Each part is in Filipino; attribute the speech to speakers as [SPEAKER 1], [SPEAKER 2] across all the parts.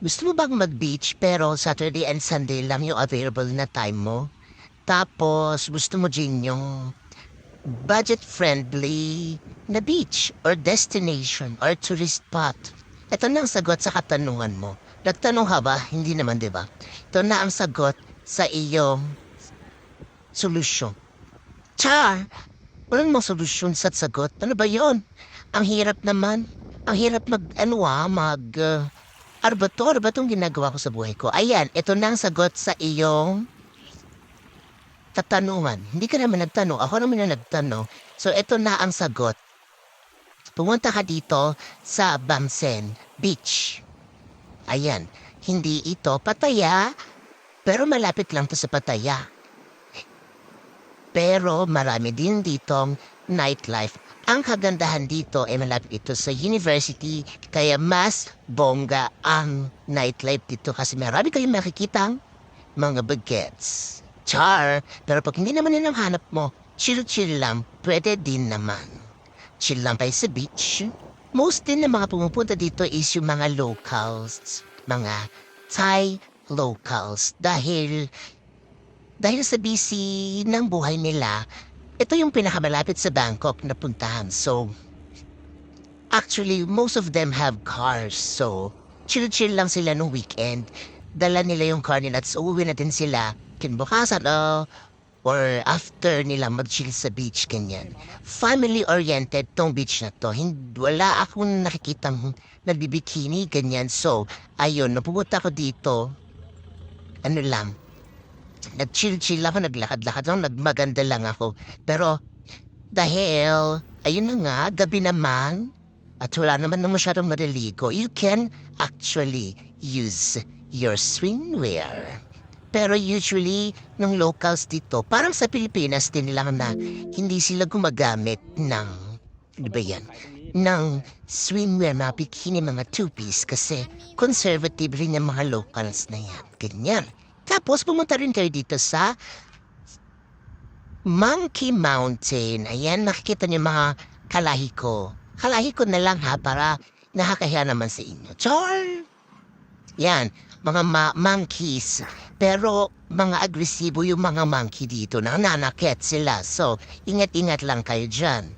[SPEAKER 1] Gusto mo bang mag-beach pero Saturday and Sunday lang yung available na time mo? Tapos gusto mo din yung budget-friendly na beach or destination or tourist spot. Ito na ang sagot sa katanungan mo. Nagtanong ka ba? Hindi naman, di ba? Ito na ang sagot sa iyong solusyon. Char! Walang mga solusyon sa sagot. Ano ba yon? Ang hirap naman. Ang hirap ano ba to? Ano ba itong ginagawa ko sa buhay ko? Ayan, ito na ang sagot sa iyong katanungan. Hindi ka naman nagtanong. Ako naman yung nagtanong. So, ito na ang sagot. Pumunta ka dito sa Bamsen Beach. Ayan, hindi ito Pattaya, pero malapit lang to sa Pattaya. Pero marami din ditong nightlife. Ang kagandahan dito ay malapit ito sa university, kaya mas bongga ang nightlife dito kasi marami kayong makikitang mga bagets. Char! Pero pag hindi naman yun ang hanap mo, chill-chill lang, pwede din naman. Chill lang tayo sa beach. Most din na mga pumupunta dito is yung mga locals, mga Thai locals. Dahil sa busy ng buhay nila, ito yung pinakamalapit sa Bangkok na puntahan. So, actually, most of them have cars. So, chill-chill lang sila nung weekend. Dala nila yung car nila at uuwi na din sila kinbukasan or after nila mag-chill sa beach, ganyan. Family-oriented tong beach na to. Wala akong nakikitang nagbibikini, ganyan. So, ayun, napupunta ko dito, ano lang, nag-chill-chill ako, naglakad-lakad ako, nagmaganda lang ako. Pero, dahil, ayun na nga, gabi naman, at wala naman na masyadong maliligo, you can actually use your swimwear. Pero usually, ng locals dito, parang sa Pilipinas din lang na hindi sila gumagamit ng, ano ba yan, ng swimwear, mga bikini, mga two-piece kasi conservative rin yung mga locals na yan. Ganyan. Tapos pumunta rin kayo dito sa Monkey Mountain. Ayan, nakikita niyo mga kalahi ko. Kalahi ko na lang ha, para nakakahiya naman sa inyo. Char! Yan, mga monkeys. Pero mga agresibo yung mga monkey dito, nananakit sila. So, ingat-ingat lang kayo dyan.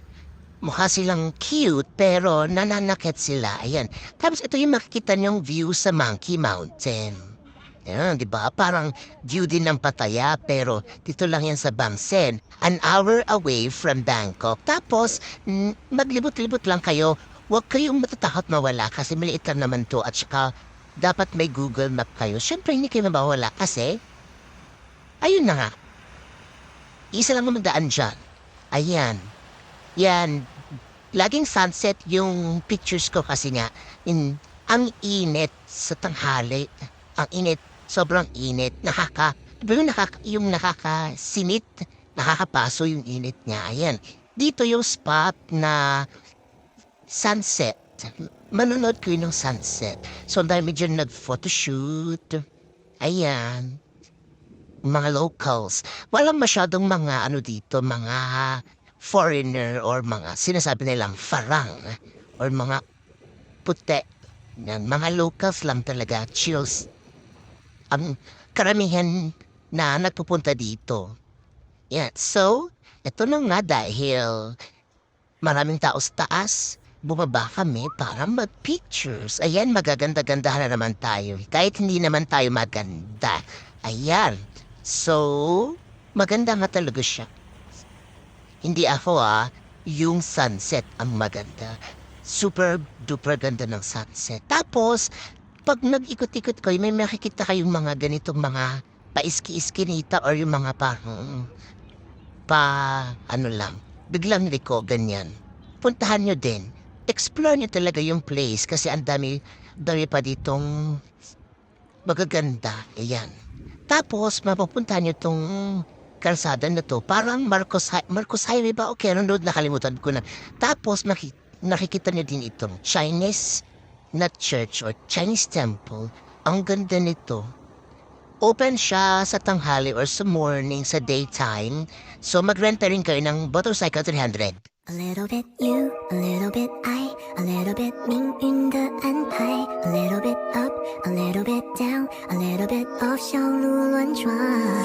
[SPEAKER 1] Mukha silang cute, pero nananakit sila. Ayan. Tapos ito yung makikita niyong view sa Monkey Mountain. Ayan, di ba? Parang view din ng Pattaya, pero dito lang yan sa Bangsen. An hour away from Bangkok. Tapos, maglibot-libot lang kayo. Huwag kayong matatakot mawala kasi maliit lang naman to. At saka, dapat may Google Map kayo. Siyempre, hindi kayo mabawala kasi, ayun na nga. Isa lang naman daan dyan. Ayan. Yan. Laging sunset yung pictures ko kasi nga, ang init sa tanghali. Ang init, sobrang init. Yung nakakasinit, nakakapaso yung init niya. Ayan. Dito yung spot na sunset. Manonood ko yun ng sunset. So, ang dami dyan nag-photoshoot. Ayan. Mga locals. Walang masyadong mga dito, mga foreigner or mga sinasabi nilang farang or mga puti. Yan, mga locals lang talaga, chills. Ang karamihan na nagpupunta dito. Yan. So, ito na nga dahil maraming tao sa taas, bumaba kami para mag-pictures. Ayan, magaganda-gandahan na naman tayo. Kahit hindi naman tayo maganda. Ayan. So, maganda nga talaga siya. Hindi ako yung sunset ang maganda. Super duper ganda ng sunset. Tapos, pag nag-ikot-ikot kayo, may makikita kayong mga ganitong mga paiski-iskinita or yung mga biglang liko, ganyan. Puntahan nyo din. Explore nyo talaga yung place kasi ang dami pa ditong magaganda. Ayan. Tapos, mapupuntahan nyo tong kalsada na to. Parang Marcos Highway ba? Okay, nakalimutan ko na. Tapos, nakikita nyo din itong Chinese na church or Chinese temple. Ang ganda nito. Open siya sa tanghali or sa morning, sa daytime. So, mag-rent na rin kayo ng motorcycle 300.
[SPEAKER 2] A little bit you, a little bit I, a little bit 命运的安排. A little bit up, a little bit down, a little bit of 小鹿乱撞。